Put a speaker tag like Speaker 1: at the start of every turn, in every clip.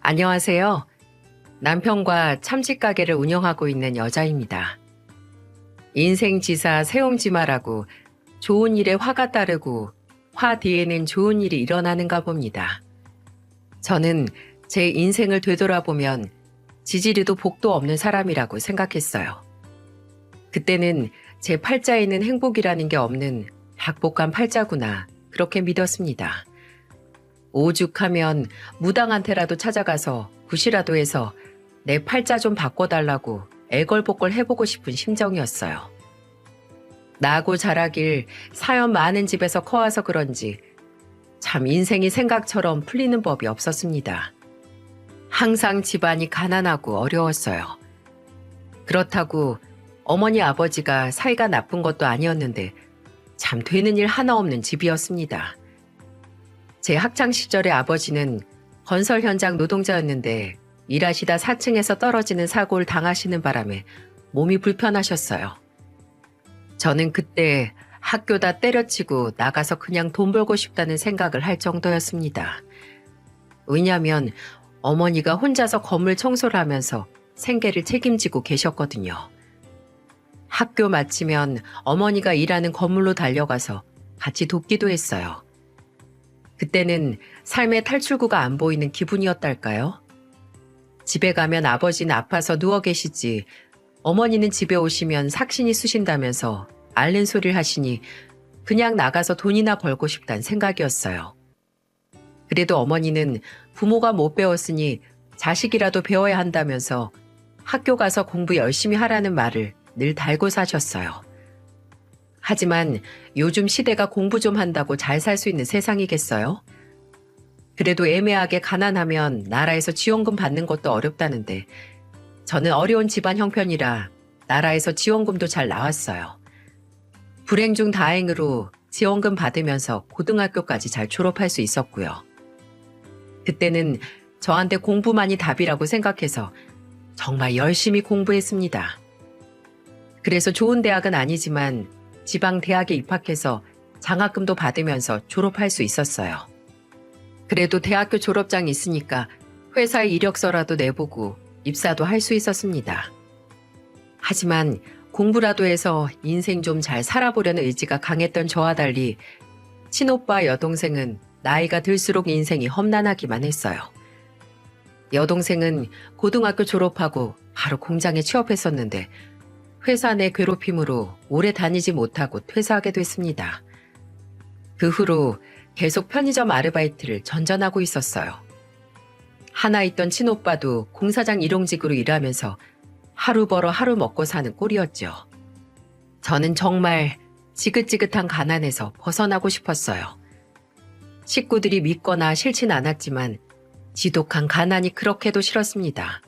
Speaker 1: 안녕하세요. 남편과 참치 가게를 운영하고 있는 여자입니다. 인생지사 세옹지마라고 좋은 일에 화가 따르고 화 뒤에는 좋은 일이 일어나는가 봅니다. 저는 제 인생을 되돌아보면 지지리도 복도 없는 사람이라고 생각했어요. 그때는 제 팔자에는 행복이라는 게 없는 박복한 팔자구나 그렇게 믿었습니다. 오죽하면 무당한테라도 찾아가서 굿이라도 해서 내 팔자 좀 바꿔달라고 애걸복걸 해보고 싶은 심정이었어요. 나고 자라길 사연 많은 집에서 커와서 그런지 참 인생이 생각처럼 풀리는 법이 없었습니다. 항상 집안이 가난하고 어려웠어요. 그렇다고 어머니 아버지가 사이가 나쁜 것도 아니었는데 참 되는 일 하나 없는 집이었습니다. 제 학창 시절의 아버지는 건설 현장 노동자였는데 일하시다 4층에서 떨어지는 사고를 당하시는 바람에 몸이 불편하셨어요. 저는 그때 학교 다 때려치고 나가서 그냥 돈 벌고 싶다는 생각을 할 정도였습니다. 왜냐하면 어머니가 혼자서 건물 청소를 하면서 생계를 책임지고 계셨거든요. 학교 마치면 어머니가 일하는 건물로 달려가서 같이 돕기도 했어요. 그때는 삶의 탈출구가 안 보이는 기분이었달까요? 집에 가면 아버지는 아파서 누워 계시지 어머니는 집에 오시면 삭신이 쑤신다면서 앓는 소리를 하시니 그냥 나가서 돈이나 벌고 싶다는 생각이었어요. 그래도 어머니는 부모가 못 배웠으니 자식이라도 배워야 한다면서 학교 가서 공부 열심히 하라는 말을 늘 달고 사셨어요. 하지만 요즘 시대가 공부 좀 한다고 잘 살 수 있는 세상이겠어요? 그래도 애매하게 가난하면 나라에서 지원금 받는 것도 어렵다는데 저는 어려운 집안 형편이라 나라에서 지원금도 잘 나왔어요. 불행 중 다행으로 지원금 받으면서 고등학교까지 잘 졸업할 수 있었고요. 그때는 저한테 공부만이 답이라고 생각해서 정말 열심히 공부했습니다. 그래서 좋은 대학은 아니지만 지방 대학에 입학해서 장학금도 받으면서 졸업할 수 있었어요. 그래도 대학교 졸업장이 있으니까 회사에 이력서라도 내보고 입사도 할 수 있었습니다. 하지만 공부라도 해서 인생 좀 잘 살아보려는 의지가 강했던 저와 달리 친오빠 여동생은 나이가 들수록 인생이 험난하기만 했어요. 여동생은 고등학교 졸업하고 바로 공장에 취업했었는데 회사 내 괴롭힘으로 오래 다니지 못하고 퇴사하게 됐습니다. 그 후로 계속 편의점 아르바이트를 전전하고 있었어요. 하나 있던 친오빠도 공사장 일용직으로 일하면서 하루 벌어 하루 먹고 사는 꼴이었죠. 저는 정말 지긋지긋한 가난에서 벗어나고 싶었어요. 식구들이 믿거나 싫진 않았지만 지독한 가난이 그렇게도 싫었습니다.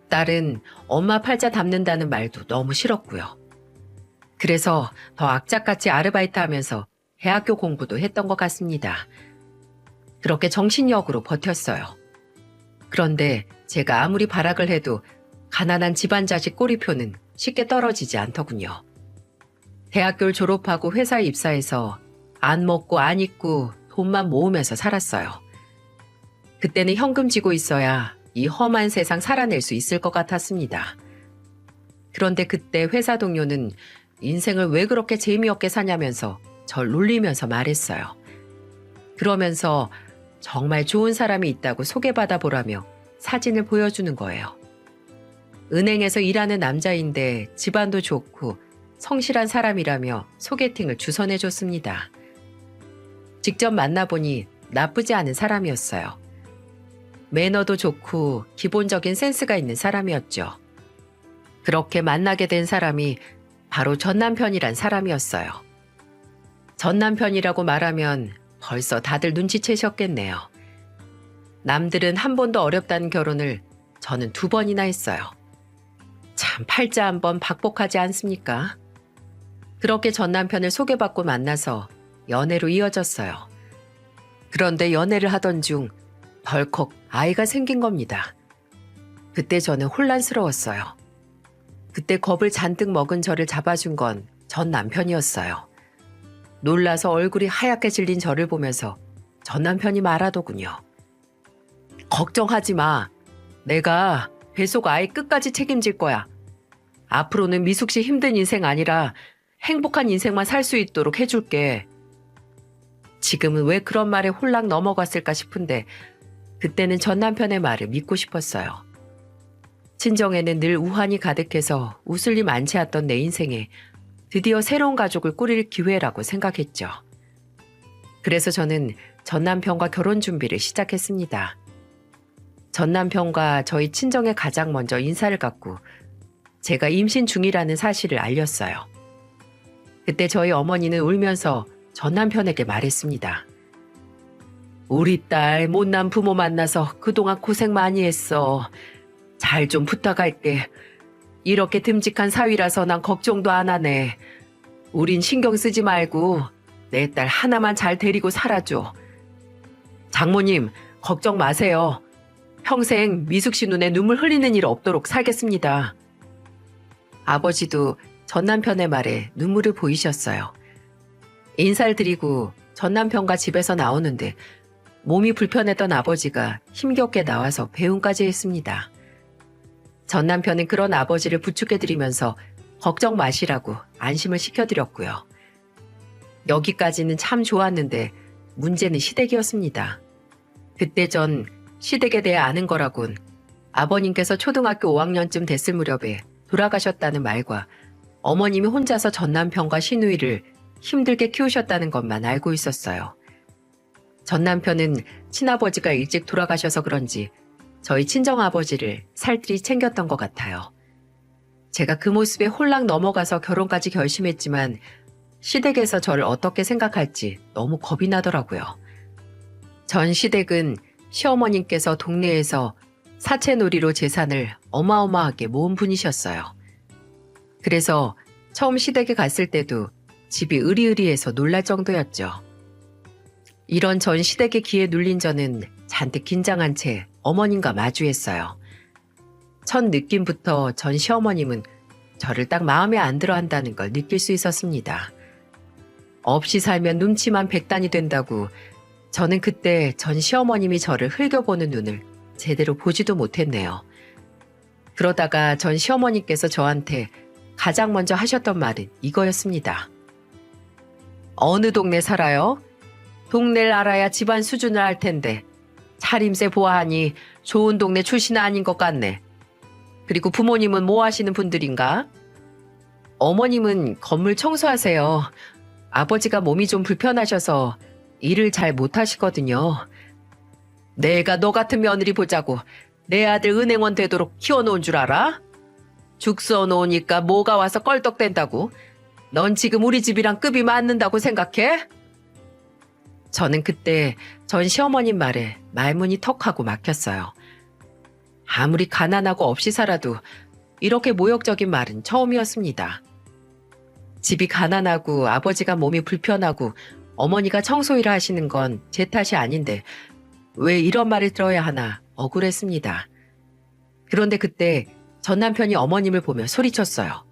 Speaker 1: 딸은 엄마 팔자 담는다는 말도 너무 싫었고요. 그래서 더 악착같이 아르바이트 하면서 대학교 공부도 했던 것 같습니다. 그렇게 정신력으로 버텼어요. 그런데 제가 아무리 발악을 해도 가난한 집안 자식 꼬리표는 쉽게 떨어지지 않더군요. 대학교를 졸업하고 회사에 입사해서 안 먹고 안 입고 돈만 모으면서 살았어요. 그때는 현금 쥐고 있어야 이 험한 세상 살아낼 수 있을 것 같았습니다. 그런데 그때 회사 동료는 인생을 왜 그렇게 재미없게 사냐면서 절 놀리면서 말했어요. 그러면서 정말 좋은 사람이 있다고 소개받아 보라며 사진을 보여주는 거예요. 은행에서 일하는 남자인데 집안도 좋고 성실한 사람이라며 소개팅을 주선해줬습니다. 직접 만나보니 나쁘지 않은 사람이었어요. 매너도 좋고 기본적인 센스가 있는 사람이었죠. 그렇게 만나게 된 사람이 바로 전 남편이란 사람이었어요. 전 남편이라고 말하면 벌써 다들 눈치채셨겠네요. 남들은 한 번도 어렵다는 결혼을 저는 2번이나 했어요. 참 팔자 한번 박복하지 않습니까? 그렇게 전 남편을 소개받고 만나서 연애로 이어졌어요. 그런데 연애를 하던 중 덜컥 아이가 생긴 겁니다. 그때 저는 혼란스러웠어요. 그때 겁을 잔뜩 먹은 저를 잡아준 건 전 남편이었어요. 놀라서 얼굴이 하얗게 질린 저를 보면서 전 남편이 말하더군요. 걱정하지 마. 내가 배속 아이 끝까지 책임질 거야. 앞으로는 미숙 씨 힘든 인생 아니라 행복한 인생만 살 수 있도록 해줄게. 지금은 왜 그런 말에 홀랑 넘어갔을까 싶은데 그때는 전 남편의 말을 믿고 싶었어요. 친정에는 늘 우환이 가득해서 웃을 일 많지 않던 내 인생에 드디어 새로운 가족을 꾸릴 기회라고 생각했죠. 그래서 저는 전 남편과 결혼 준비를 시작했습니다. 전 남편과 저희 친정에 가장 먼저 인사를 갖고 제가 임신 중이라는 사실을 알렸어요. 그때 저희 어머니는 울면서 전 남편에게 말했습니다. 우리 딸 못난 부모 만나서 그동안 고생 많이 했어. 잘 좀 부탁할게. 이렇게 듬직한 사위라서 난 걱정도 안 하네. 우린 신경 쓰지 말고 내 딸 하나만 잘 데리고 살아줘. 장모님, 걱정 마세요. 평생 미숙 씨 눈에 눈물 흘리는 일 없도록 살겠습니다. 아버지도 전 남편의 말에 눈물을 보이셨어요. 인사를 드리고 전 남편과 집에서 나오는데 몸이 불편했던 아버지가 힘겹게 나와서 배웅까지 했습니다. 전 남편은 그런 아버지를 부축해드리면서 걱정 마시라고 안심을 시켜드렸고요. 여기까지는 참 좋았는데 문제는 시댁이었습니다. 그때 전 시댁에 대해 아는 거라곤 아버님께서 초등학교 5학년쯤 됐을 무렵에 돌아가셨다는 말과 어머님이 혼자서 전 남편과 시누이를 힘들게 키우셨다는 것만 알고 있었어요. 전 남편은 친아버지가 일찍 돌아가셔서 그런지 저희 친정아버지를 살뜰히 챙겼던 것 같아요. 제가 그 모습에 홀랑 넘어가서 결혼까지 결심했지만 시댁에서 저를 어떻게 생각할지 너무 겁이 나더라고요. 전 시댁은 시어머님께서 동네에서 사채놀이로 재산을 어마어마하게 모은 분이셨어요. 그래서 처음 시댁에 갔을 때도 집이 으리으리해서 놀랄 정도였죠. 이런 전 시댁의 기에 눌린 저는 잔뜩 긴장한 채 어머님과 마주했어요. 첫 느낌부터 전 시어머님은 저를 딱 마음에 안 들어 한다는 걸 느낄 수 있었습니다. 없이 살면 눈치만 백단이 된다고 저는 그때 전 시어머님이 저를 흘겨보는 눈을 제대로 보지도 못했네요. 그러다가 전 시어머님께서 저한테 가장 먼저 하셨던 말은 이거였습니다. 어느 동네 살아요? 동네를 알아야 집안 수준을 알 텐데 차림새 보아하니 좋은 동네 출신은 아닌 것 같네. 그리고 부모님은 뭐 하시는 분들인가? 어머님은 건물 청소하세요. 아버지가 몸이 좀 불편하셔서 일을 잘 못하시거든요. 내가 너 같은 며느리 보자고 내 아들 은행원 되도록 키워놓은 줄 알아? 죽 써놓으니까 뭐가 와서 껄떡댄다고? 넌 지금 우리 집이랑 급이 맞는다고 생각해? 저는 그때 전 시어머님 말에 말문이 턱하고 막혔어요. 아무리 가난하고 없이 살아도 이렇게 모욕적인 말은 처음이었습니다. 집이 가난하고 아버지가 몸이 불편하고 어머니가 청소일을 하시는 건 제 탓이 아닌데 왜 이런 말을 들어야 하나 억울했습니다. 그런데 그때 전 남편이 어머님을 보며 소리쳤어요.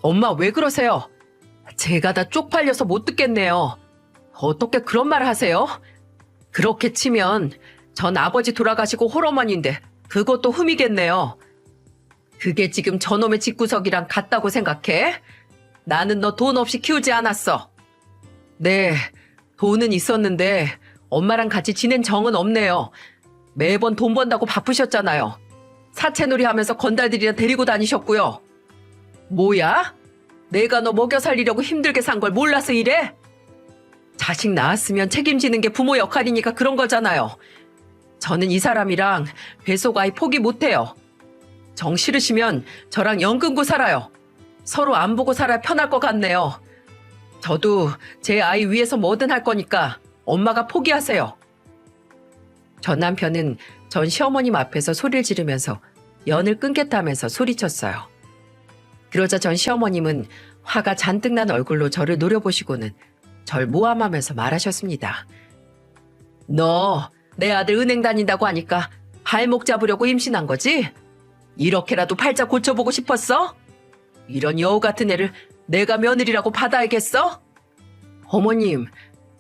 Speaker 1: 엄마 왜 그러세요? 제가 다 쪽팔려서 못 듣겠네요. 어떻게 그런 말을 하세요? 그렇게 치면 전 아버지 돌아가시고 홀어머니인데 그것도 흠이겠네요. 그게 지금 저놈의 집구석이랑 같다고 생각해? 나는 너 돈 없이 키우지 않았어. 네, 돈은 있었는데 엄마랑 같이 지낸 정은 없네요. 매번 돈 번다고 바쁘셨잖아요. 사채놀이 하면서 건달들이나 데리고 다니셨고요. 뭐야? 내가 너 먹여 살리려고 힘들게 산 걸 몰라서 이래? 자식 낳았으면 책임지는 게 부모 역할이니까 그런 거잖아요. 저는 이 사람이랑 배속 아이 포기 못해요. 정 싫으시면 저랑 연 끊고 살아요. 서로 안 보고 살아야 편할 것 같네요. 저도 제 아이 위해서 뭐든 할 거니까 엄마가 포기하세요. 전 남편은 전 시어머님 앞에서 소리를 지르면서 연을 끊겠다면서 소리쳤어요. 그러자 전 시어머님은 화가 잔뜩 난 얼굴로 저를 노려보시고는 절 모함하면서 말하셨습니다. 너 내 아들 은행 다닌다고 하니까 발목 잡으려고 임신한 거지? 이렇게라도 팔자 고쳐보고 싶었어? 이런 여우 같은 애를 내가 며느리라고 받아야겠어? 어머님,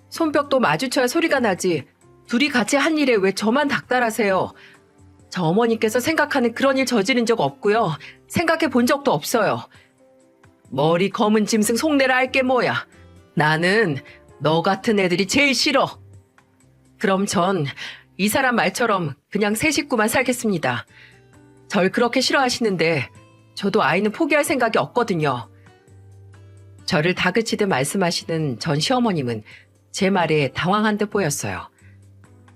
Speaker 1: 손뼉도 마주쳐야 소리가 나지. 둘이 같이 한 일에 왜 저만 닥달하세요? 저 어머니께서 생각하는 그런 일 저지른 적 없고요. 생각해 본 적도 없어요. 머리 검은 짐승 속내라 할 게 뭐야. 나는 너 같은 애들이 제일 싫어. 그럼 전 이 사람 말처럼 그냥 새 식구만 살겠습니다. 절 그렇게 싫어하시는데 저도 아이는 포기할 생각이 없거든요. 저를 다그치듯 말씀하시는 전 시어머님은 제 말에 당황한 듯 보였어요.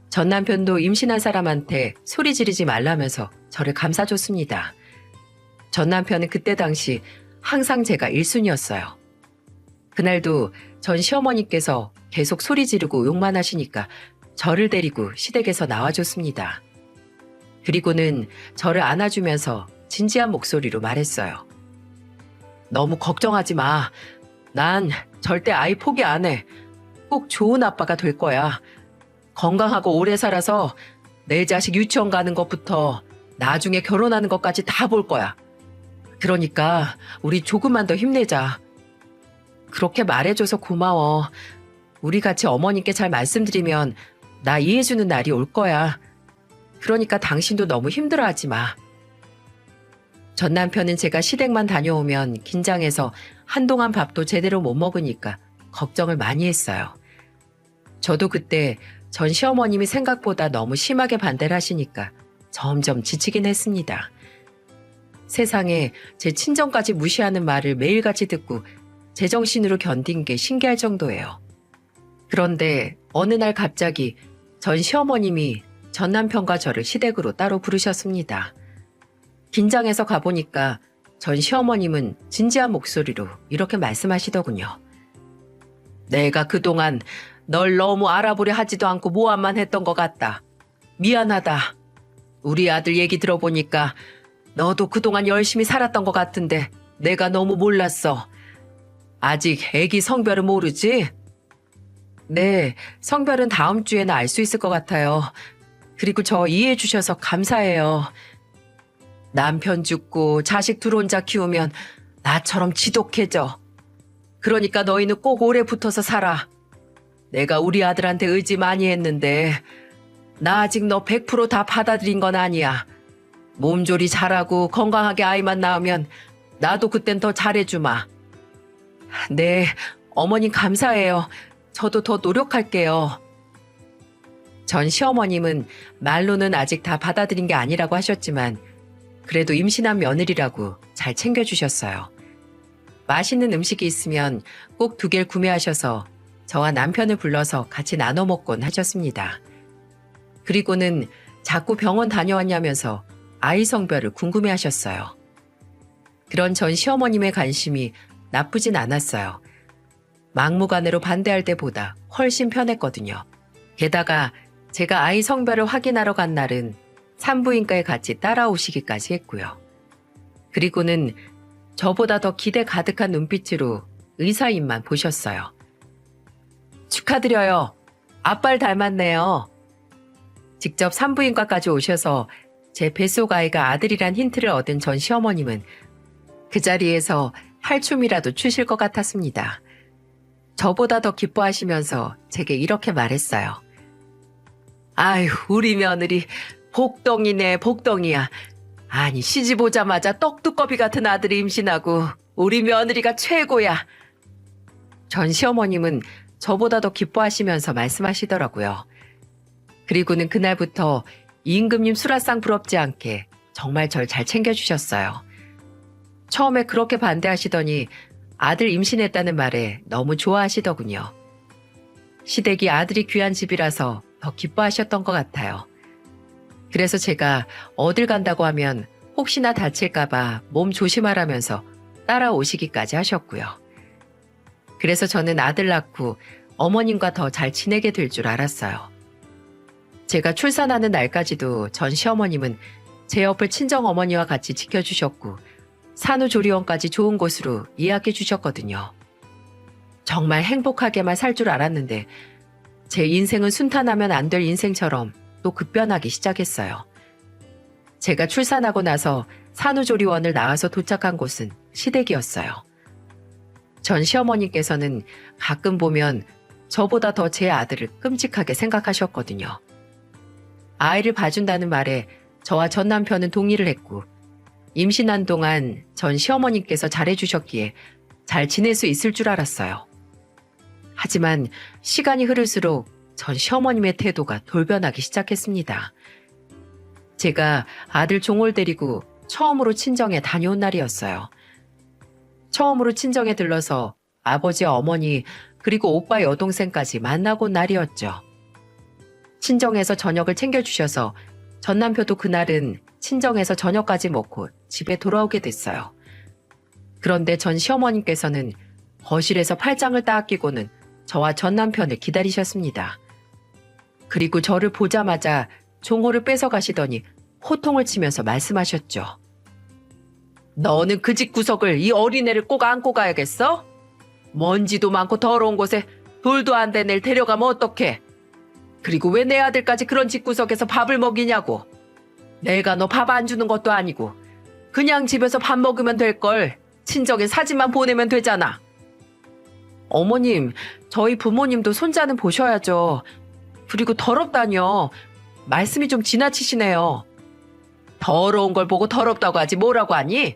Speaker 1: 전 남편도 임신한 사람한테 소리 지르지 말라면서 저를 감싸줬습니다. 전 남편은 그때 당시 항상 제가 1순위였어요. 그날도 전 시어머니께서 계속 소리 지르고 욕만 하시니까 저를 데리고 시댁에서 나와줬습니다. 그리고는 저를 안아주면서 진지한 목소리로 말했어요. 너무 걱정하지 마. 난 절대 아이 포기 안 해. 꼭 좋은 아빠가 될 거야. 건강하고 오래 살아서 내 자식 유치원 가는 것부터 나중에 결혼하는 것까지 다 볼 거야. 그러니까 우리 조금만 더 힘내자. 그렇게 말해줘서 고마워. 우리 같이 어머님께 잘 말씀드리면 나 이해해주는 날이 올 거야. 그러니까 당신도 너무 힘들어하지 마. 전 남편은 제가 시댁만 다녀오면 긴장해서 한동안 밥도 제대로 못 먹으니까 걱정을 많이 했어요. 저도 그때 전 시어머님이 생각보다 너무 심하게 반대를 하시니까 점점 지치긴 했습니다. 세상에 제 친정까지 무시하는 말을 매일같이 듣고 제정신으로 견딘 게 신기할 정도예요. 그런데 어느 날 갑자기 전 시어머님이 전 남편과 저를 시댁으로 따로 부르셨습니다. 긴장해서 가보니까 전 시어머님은 진지한 목소리로 이렇게 말씀하시더군요. 내가 그동안 널 너무 알아보려 하지도 않고 모함만 했던 것 같다. 미안하다. 우리 아들 얘기 들어보니까 너도 그동안 열심히 살았던 것 같은데 내가 너무 몰랐어. 아직 애기 성별은 모르지? 네, 성별은 다음 주에는 알 수 있을 것 같아요. 그리고 저 이해해 주셔서 감사해요. 남편 죽고 자식 둘 혼자 키우면 나처럼 지독해져. 그러니까 너희는 꼭 오래 붙어서 살아. 내가 우리 아들한테 의지 많이 했는데 나 아직 너 100% 다 받아들인 건 아니야. 몸조리 잘하고 건강하게 아이만 낳으면 나도 그땐 더 잘해주마. 네, 어머님 감사해요. 저도 더 노력할게요. 전 시어머님은 말로는 아직 다 받아들인 게 아니라고 하셨지만 그래도 임신한 며느리라고 잘 챙겨주셨어요. 맛있는 음식이 있으면 꼭 2개를 구매하셔서 저와 남편을 불러서 같이 나눠 먹곤 하셨습니다. 그리고는 자꾸 병원 다녀왔냐면서 아이 성별을 궁금해하셨어요. 그런 전 시어머님의 관심이 나쁘진 않았어요. 막무가내로 반대할 때보다 훨씬 편했거든요. 게다가 제가 아이 성별을 확인하러 간 날은 산부인과에 같이 따라오시기까지 했고요. 그리고는 저보다 더 기대 가득한 눈빛으로 의사님만 보셨어요. 축하드려요. 아빠를 닮았네요. 직접 산부인과까지 오셔서 제 뱃속 아이가 아들이란 힌트를 얻은 전 시어머님은 그 자리에서 할춤이라도 추실 것 같았습니다. 저보다 더 기뻐하시면서 제게 이렇게 말했어요. 아유, 우리 며느리 복덩이네, 복덩이야. 아니, 시집 오자마자 떡두꺼비 같은 아들이 임신하고 우리 며느리가 최고야. 전 시어머님은 저보다 더 기뻐하시면서 말씀하시더라고요. 그리고는 그날부터 임금님 수라상 부럽지 않게 정말 절 잘 챙겨주셨어요. 처음에 그렇게 반대하시더니 아들 임신했다는 말에 너무 좋아하시더군요. 시댁이 아들이 귀한 집이라서 더 기뻐하셨던 것 같아요. 그래서 제가 어딜 간다고 하면 혹시나 다칠까봐 몸 조심하라면서 따라오시기까지 하셨고요. 그래서 저는 아들 낳고 어머님과 더 잘 지내게 될 줄 알았어요. 제가 출산하는 날까지도 전 시어머님은 제 옆을 친정어머니와 같이 지켜주셨고 산후조리원까지 좋은 곳으로 예약해 주셨거든요. 정말 행복하게만 살 줄 알았는데 제 인생은 순탄하면 안 될 인생처럼 또 급변하기 시작했어요. 제가 출산하고 나서 산후조리원을 나와서 도착한 곳은 시댁이었어요. 전 시어머님께서는 가끔 보면 저보다 더 제 아들을 끔찍하게 생각하셨거든요. 아이를 봐준다는 말에 저와 전 남편은 동의를 했고 임신한 동안 전 시어머님께서 잘해주셨기에 잘 지낼 수 있을 줄 알았어요. 하지만 시간이 흐를수록 전 시어머님의 태도가 돌변하기 시작했습니다. 제가 아들 종호를 데리고 처음으로 친정에 다녀온 날이었어요. 처음으로 친정에 들러서 아버지, 어머니, 그리고 오빠 여동생까지 만나고 온 날이었죠. 친정에서 저녁을 챙겨주셔서 전 남편도 그날은 친정에서 저녁까지 먹고 집에 돌아오게 됐어요. 그런데 전 시어머님께서는 거실에서 팔짱을 딱 끼고는 저와 전 남편을 기다리셨습니다. 그리고 저를 보자마자 종호를 뺏어가시더니 호통을 치면서 말씀하셨죠. 너는 그 집 구석을 이 어린애를 꼭 안고 가야겠어? 먼지도 많고 더러운 곳에 돌도 안 된 애를 데려가면 어떡해? 그리고 왜 내 아들까지 그런 집구석에서 밥을 먹이냐고. 내가 너 밥 안 주는 것도 아니고 그냥 집에서 밥 먹으면 될걸. 친정에 사진만 보내면 되잖아. 어머님, 저희 부모님도 손자는 보셔야죠. 그리고 더럽다뇨. 말씀이 좀 지나치시네요. 더러운 걸 보고 더럽다고 하지 뭐라고 하니?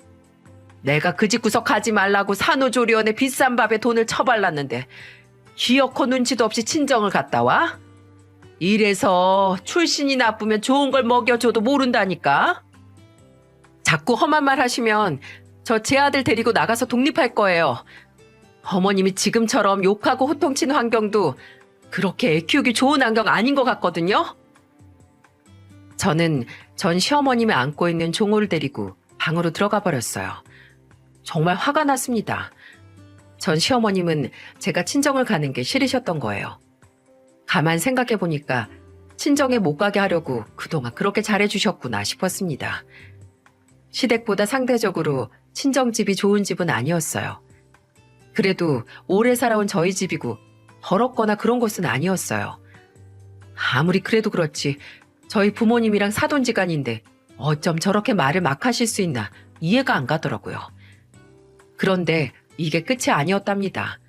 Speaker 1: 내가 그 집구석 가지 말라고 산후조리원에 비싼 밥에 돈을 처발랐는데 기어코 눈치도 없이 친정을 갔다 와? 이래서 출신이 나쁘면 좋은 걸 먹여줘도 모른다니까? 자꾸 험한 말 하시면 저 제 아들 데리고 나가서 독립할 거예요. 어머님이 지금처럼 욕하고 호통치는 환경도 그렇게 애 키우기 좋은 환경 아닌 것 같거든요? 저는 전 시어머님이 안고 있는 종호를 데리고 방으로 들어가 버렸어요. 정말 화가 났습니다. 전 시어머님은 제가 친정을 가는 게 싫으셨던 거예요. 가만 생각해 보니까 친정에 못 가게 하려고 그동안 그렇게 잘해주셨구나 싶었습니다. 시댁보다 상대적으로 친정집이 좋은 집은 아니었어요. 그래도 오래 살아온 저희 집이고 더럽거나 그런 곳은 아니었어요. 아무리 그래도 그렇지 저희 부모님이랑 사돈지간인데 어쩜 저렇게 말을 막 하실 수 있나 이해가 안 가더라고요. 그런데 이게 끝이 아니었답니다.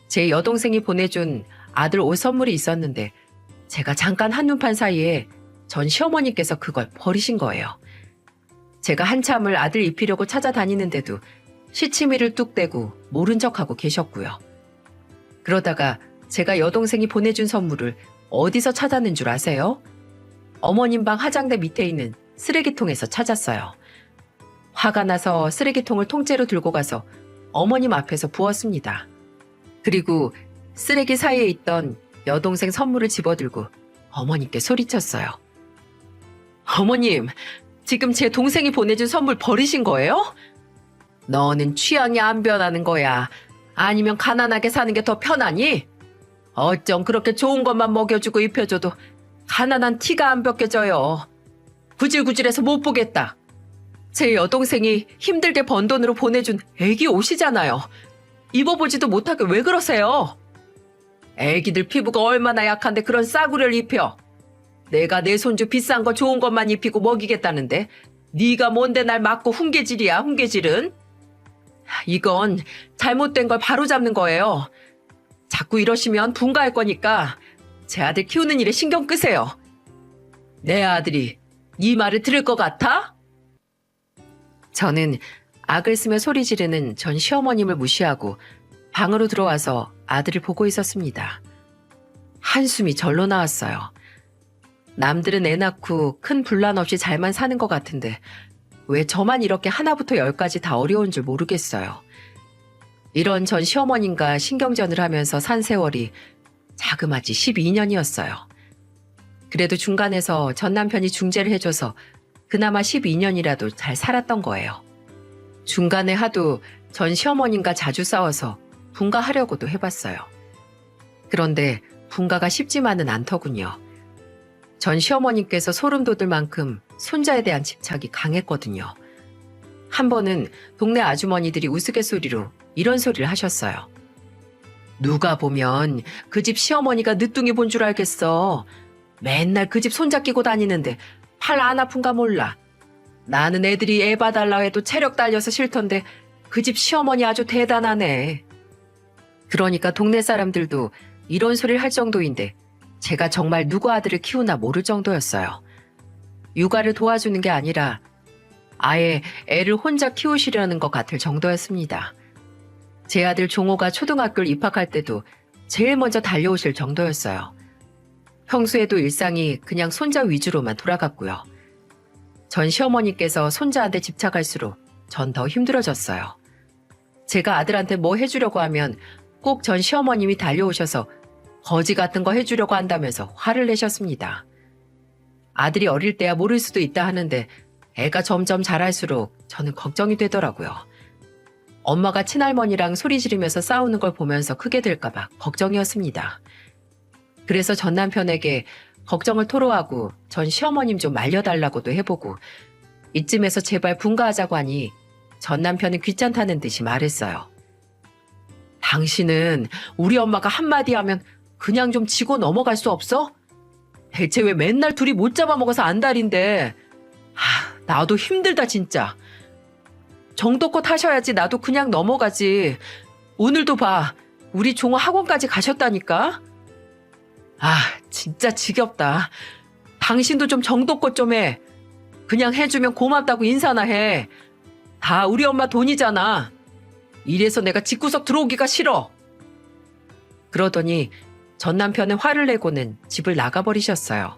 Speaker 1: 제 여동생이 보내준 아들 옷 선물이 있었는데 제가 잠깐 한눈판 사이에 전 시어머니께서 그걸 버리신 거예요. 제가 한참을 아들 입히려고 찾아다니는데도 시치미를 뚝 떼고 모른 척하고 계셨고요. 그러다가 제가 여동생이 보내준 선물을 어디서 찾았는 줄 아세요? 어머님 방 화장대 밑에 있는 쓰레기통에서 찾았어요. 화가 나서 쓰레기통을 통째로 들고 가서 어머님 앞에서 부었습니다. 그리고 쓰레기 사이에 있던 여동생 선물을 집어들고 어머님께 소리쳤어요. 어머님, 지금 제 동생이 보내준 선물 버리신 거예요? 너는 취향이 안 변하는 거야. 아니면 가난하게 사는 게 더 편하니? 어쩜 그렇게 좋은 것만 먹여주고 입혀줘도 가난한 티가 안 벗겨져요. 구질구질해서 못 보겠다. 제 여동생이 힘들게 번 돈으로 보내준 애기 옷이잖아요. 입어보지도 못하게 왜 그러세요? 애기들 피부가 얼마나 약한데 그런 싸구려를 입혀. 내가 내 손주 비싼 거 좋은 것만 입히고 먹이겠다는데 네가 뭔데 날 맞고 훈계질이야, 훈계질은? 이건 잘못된 걸 바로잡는 거예요. 자꾸 이러시면 분가할 거니까 제 아들 키우는 일에 신경 끄세요. 내 아들이 네 말을 들을 것 같아? 저는 악을 쓰며 소리 지르는 전 시어머님을 무시하고 방으로 들어와서 아들을 보고 있었습니다. 한숨이 절로 나왔어요. 남들은 애 낳고 큰 분란 없이 잘만 사는 것 같은데 왜 저만 이렇게 하나부터 열까지 다 어려운 줄 모르겠어요. 이런 전 시어머님과 신경전을 하면서 산 세월이 자그마치 12년이었어요. 그래도 중간에서 전 남편이 중재를 해줘서 그나마 12년이라도 잘 살았던 거예요. 중간에 하도 전 시어머님과 자주 싸워서 분가하려고도 해봤어요. 그런데 분가가 쉽지만은 않더군요. 전 시어머님께서 소름 돋을 만큼 손자에 대한 집착이 강했거든요. 한 번은 동네 아주머니들이 우스갯소리로 이런 소리를 하셨어요. 누가 보면 그 집 시어머니가 늦둥이 본 줄 알겠어. 맨날 그 집 손잡끼고 다니는데 팔 안 아픈가 몰라. 나는 애들이 애 봐달라 해도 체력 딸려서 싫던데 그 집 시어머니 아주 대단하네. 그러니까 동네 사람들도 이런 소리를 할 정도인데 제가 정말 누구 아들을 키우나 모를 정도였어요. 육아를 도와주는 게 아니라 아예 애를 혼자 키우시려는 것 같을 정도였습니다. 제 아들 종호가 초등학교를 입학할 때도 제일 먼저 달려오실 정도였어요. 평소에도 일상이 그냥 손자 위주로만 돌아갔고요. 전 시어머니께서 손자한테 집착할수록 전 더 힘들어졌어요. 제가 아들한테 뭐 해주려고 하면 꼭 전 시어머님이 달려오셔서 거지 같은 거 해주려고 한다면서 화를 내셨습니다. 아들이 어릴 때야 모를 수도 있다 하는데 애가 점점 자랄수록 저는 걱정이 되더라고요. 엄마가 친할머니랑 소리 지르면서 싸우는 걸 보면서 크게 될까봐 걱정이었습니다. 그래서 전 남편에게 걱정을 토로하고 전 시어머님 좀 말려달라고도 해보고 이쯤에서 제발 분가하자고 하니 전 남편은 귀찮다는 듯이 말했어요. 당신은 우리 엄마가 한마디 하면 그냥 좀 지고 넘어갈 수 없어? 대체 왜 맨날 둘이 못 잡아먹어서 안달인데. 나도 힘들다 진짜. 정도껏 하셔야지 나도 그냥 넘어가지. 오늘도 봐. 우리 종호 학원까지 가셨다니까. 진짜 지겹다. 당신도 좀 정도껏 좀 해. 그냥 해주면 고맙다고 인사나 해. 다 우리 엄마 돈이잖아. 이래서 내가 집구석 들어오기가 싫어. 그러더니 전 남편은 화를 내고는 집을 나가버리셨어요.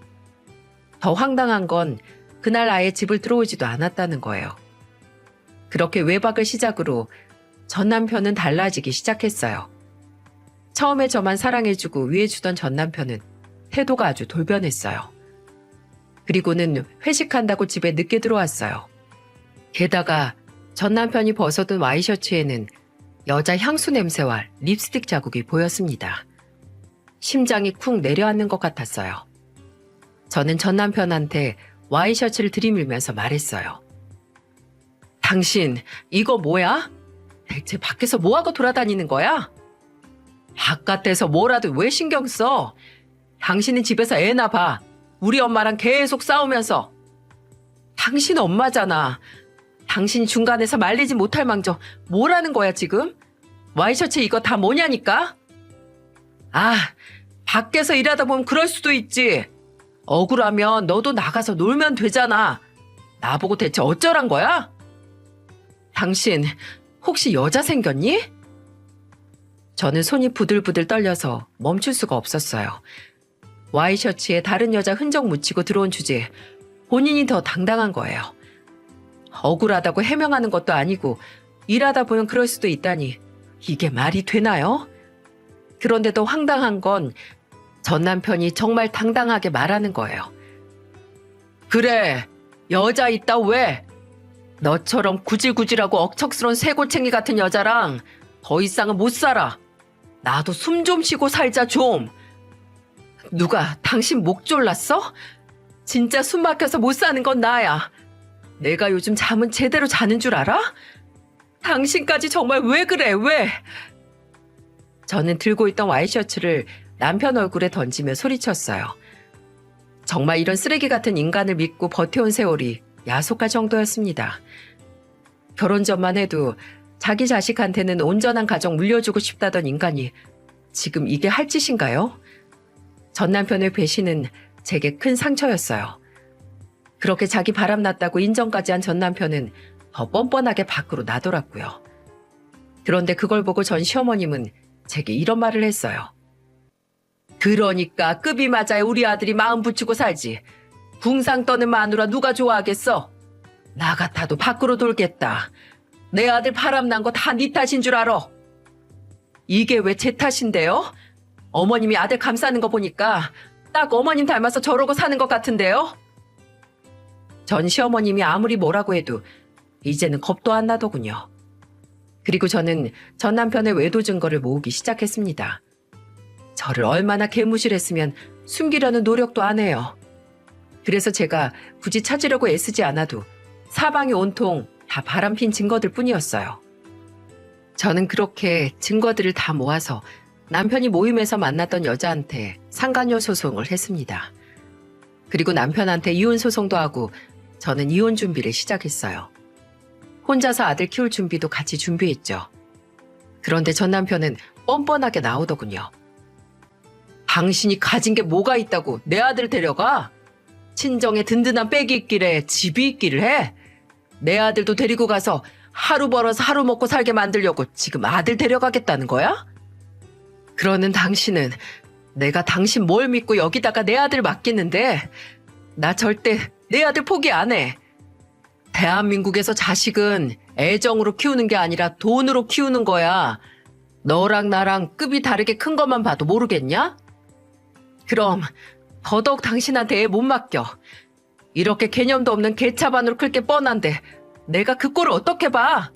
Speaker 1: 더 황당한 건 그날 아예 집을 들어오지도 않았다는 거예요. 그렇게 외박을 시작으로 전 남편은 달라지기 시작했어요. 처음에 저만 사랑해주고 위해주던 전 남편은 태도가 아주 돌변했어요. 그리고는 회식한다고 집에 늦게 들어왔어요. 게다가 전 남편이 벗어둔 와이셔츠에는 여자 향수 냄새와 립스틱 자국이 보였습니다. 심장이 쿵 내려앉는 것 같았어요. 저는 전 남편한테 와이셔츠를 들이밀면서 말했어요. 당신 이거 뭐야? 대체 밖에서 뭐하고 돌아다니는 거야? 바깥에서 뭐라도 왜 신경 써? 당신은 집에서 애나 봐. 우리 엄마랑 계속 싸우면서. 당신 엄마잖아. 당신이 중간에서 말리지 못할 망정 뭐라는 거야 지금? 와이셔츠 이거 다 뭐냐니까? 밖에서 일하다 보면 그럴 수도 있지. 억울하면 너도 나가서 놀면 되잖아. 나보고 대체 어쩌란 거야? 당신 혹시 여자 생겼니? 저는 손이 부들부들 떨려서 멈출 수가 없었어요. 와이셔츠에 다른 여자 흔적 묻히고 들어온 주제에 본인이 더 당당한 거예요. 억울하다고 해명하는 것도 아니고 일하다 보면 그럴 수도 있다니 이게 말이 되나요? 그런데 더 황당한 건 전 남편이 정말 당당하게 말하는 거예요. 그래, 여자 있다 왜? 너처럼 구질구질하고 억척스러운 쇠고챙이 같은 여자랑 더 이상은 못 살아. 나도 숨 좀 쉬고 살자 좀. 누가 당신 목 졸랐어? 진짜 숨 막혀서 못 사는 건 나야. 내가 요즘 잠은 제대로 자는 줄 알아? 당신까지 정말 왜 그래 왜? 저는 들고 있던 와이셔츠를 남편 얼굴에 던지며 소리쳤어요. 정말 이런 쓰레기 같은 인간을 믿고 버텨온 세월이 야속할 정도였습니다. 결혼 전만 해도 자기 자식한테는 온전한 가정 물려주고 싶다던 인간이 지금 이게 할 짓인가요? 전 남편의 배신은 제게 큰 상처였어요. 그렇게 자기 바람났다고 인정까지 한 전 남편은 더 뻔뻔하게 밖으로 나돌았고요. 그런데 그걸 보고 전 시어머님은 제게 이런 말을 했어요. 그러니까 급이 맞아야 우리 아들이 마음 붙이고 살지. 궁상 떠는 마누라 누가 좋아하겠어? 나 같아도 밖으로 돌겠다. 내 아들 바람난 거 다 네 탓인 줄 알아. 이게 왜 제 탓인데요? 어머님이 아들 감싸는 거 보니까 딱 어머님 닮아서 저러고 사는 것 같은데요? 전 시어머님이 아무리 뭐라고 해도 이제는 겁도 안 나더군요. 그리고 저는 전 남편의 외도 증거를 모으기 시작했습니다. 저를 얼마나 개무실했으면 숨기려는 노력도 안 해요. 그래서 제가 굳이 찾으려고 애쓰지 않아도 사방이 온통 다 바람핀 증거들 뿐이었어요. 저는 그렇게 증거들을 다 모아서 남편이 모임에서 만났던 여자한테 상간녀 소송을 했습니다. 그리고 남편한테 이혼 소송도 하고 저는 이혼 준비를 시작했어요. 혼자서 아들 키울 준비도 같이 준비했죠. 그런데 전 남편은 뻔뻔하게 나오더군요. 당신이 가진 게 뭐가 있다고 내 아들 데려가? 친정에 든든한 백이 있길래 집이 있기를 해. 내 아들도 데리고 가서 하루 벌어서 하루 먹고 살게 만들려고 지금 아들 데려가겠다는 거야? 그러는 당신은 내가 당신 뭘 믿고 여기다가 내 아들 맡기는데 나 절대 내 아들 포기 안 해. 대한민국에서 자식은 애정으로 키우는 게 아니라 돈으로 키우는 거야. 너랑 나랑 급이 다르게 큰 것만 봐도 모르겠냐? 그럼 더더욱 당신한테 애 못 맡겨. 이렇게 개념도 없는 개차반으로 클 게 뻔한데 내가 그 꼴을 어떻게 봐?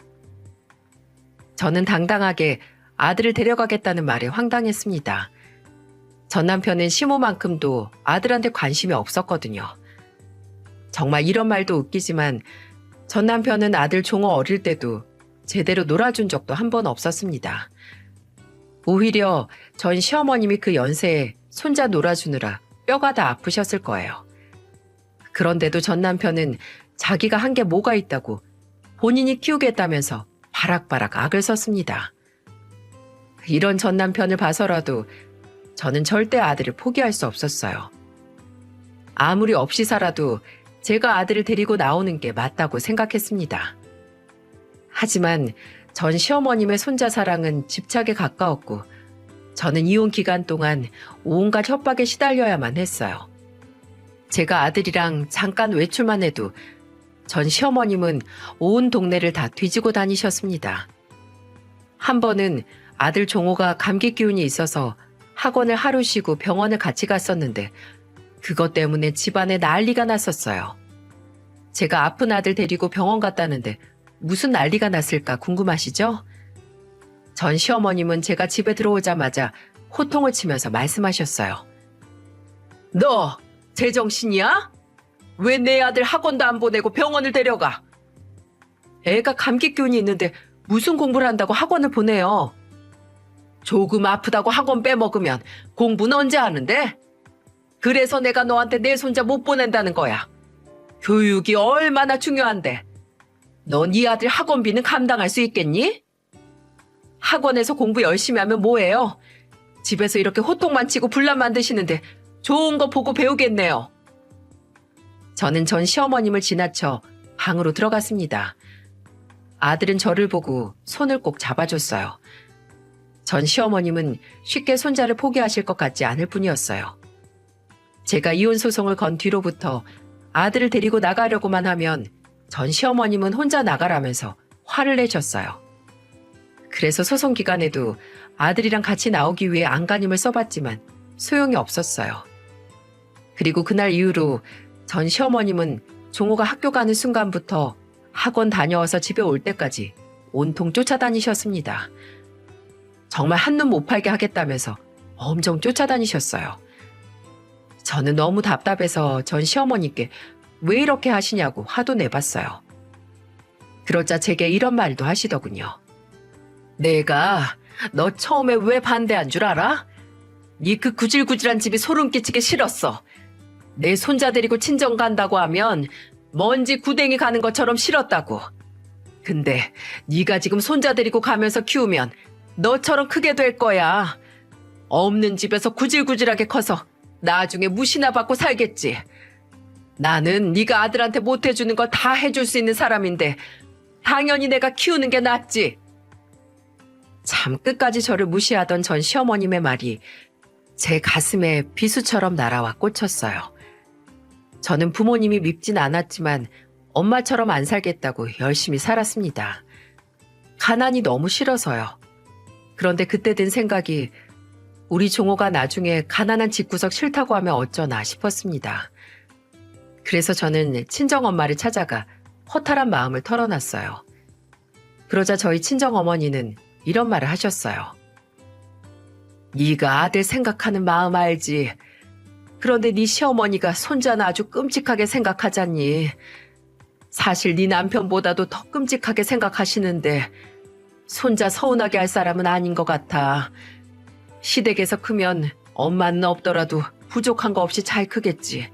Speaker 1: 저는 당당하게 아들을 데려가겠다는 말에 황당했습니다. 전 남편은 시모만큼도 아들한테 관심이 없었거든요. 정말 이런 말도 웃기지만 전 남편은 아들 종호 어릴 때도 제대로 놀아준 적도 한 번 없었습니다. 오히려 전 시어머님이 그 연세에 손자 놀아주느라 뼈가 다 아프셨을 거예요. 그런데도 전 남편은 자기가 한 게 뭐가 있다고 본인이 키우겠다면서 바락바락 악을 썼습니다. 이런 전 남편을 봐서라도 저는 절대 아들을 포기할 수 없었어요. 아무리 없이 살아도 제가 아들을 데리고 나오는 게 맞다고 생각했습니다. 하지만 전 시어머님의 손자 사랑은 집착에 가까웠고 저는 이혼 기간 동안 온갖 협박에 시달려야만 했어요. 제가 아들이랑 잠깐 외출만 해도 전 시어머님은 온 동네를 다 뒤지고 다니셨습니다. 한 번은 아들 종호가 감기 기운이 있어서 학원을 하루 쉬고 병원을 같이 갔었는데 그것 때문에 집안에 난리가 났었어요. 제가 아픈 아들 데리고 병원 갔다는데 무슨 난리가 났을까 궁금하시죠? 전 시어머님은 제가 집에 들어오자마자 호통을 치면서 말씀하셨어요. 너 제정신이야? 왜 내 아들 학원도 안 보내고 병원을 데려가? 애가 감기 기운이 있는데 무슨 공부를 한다고 학원을 보내요? 조금 아프다고 학원 빼먹으면 공부는 언제 하는데? 그래서 내가 너한테 내 손자 못 보낸다는 거야. 교육이 얼마나 중요한데. 넌 이 아들 학원비는 감당할 수 있겠니? 학원에서 공부 열심히 하면 뭐해요? 집에서 이렇게 호통만 치고 분란 만드시는데 좋은 거 보고 배우겠네요. 저는 전 시어머님을 지나쳐 방으로 들어갔습니다. 아들은 저를 보고 손을 꼭 잡아줬어요. 전 시어머님은 쉽게 손자를 포기하실 것 같지 않을 뿐이었어요. 제가 이혼 소송을 건 뒤로부터 아들을 데리고 나가려고만 하면 전 시어머님은 혼자 나가라면서 화를 내셨어요. 그래서 소송 기간에도 아들이랑 같이 나오기 위해 안간힘을 써봤지만 소용이 없었어요. 그리고 그날 이후로 전 시어머님은 종호가 학교 가는 순간부터 학원 다녀와서 집에 올 때까지 온통 쫓아다니셨습니다. 정말 한눈 못 팔게 하겠다면서 엄청 쫓아다니셨어요. 저는 너무 답답해서 전 시어머니께 왜 이렇게 하시냐고 화도 내봤어요. 그러자 제게 이런 말도 하시더군요. 내가 너 처음에 왜 반대한 줄 알아? 네 그 구질구질한 집이 소름 끼치게 싫었어. 내 손자 데리고 친정 간다고 하면 먼지 구덩이 가는 것처럼 싫었다고. 근데 네가 지금 손자 데리고 가면서 키우면 너처럼 크게 될 거야. 없는 집에서 구질구질하게 커서 나중에 무시나 받고 살겠지. 나는 네가 아들한테 못 해주는 거 다 해줄 수 있는 사람인데 당연히 내가 키우는 게 낫지. 참 끝까지 저를 무시하던 전 시어머님의 말이 제 가슴에 비수처럼 날아와 꽂혔어요. 저는 부모님이 밉진 않았지만 엄마처럼 안 살겠다고 열심히 살았습니다. 가난이 너무 싫어서요. 그런데 그때 든 생각이 우리 종호가 나중에 가난한 집구석 싫다고 하면 어쩌나 싶었습니다. 그래서 저는 친정엄마를 찾아가 허탈한 마음을 털어놨어요. 그러자 저희 친정어머니는 이런 말을 하셨어요. 네가 아들 생각하는 마음 알지. 그런데 네 시어머니가 손자는 아주 끔찍하게 생각하잖니. 사실 네 남편보다도 더 끔찍하게 생각하시는데 손자 서운하게 할 사람은 아닌 것 같아. 시댁에서 크면 엄마는 없더라도 부족한 거 없이 잘 크겠지.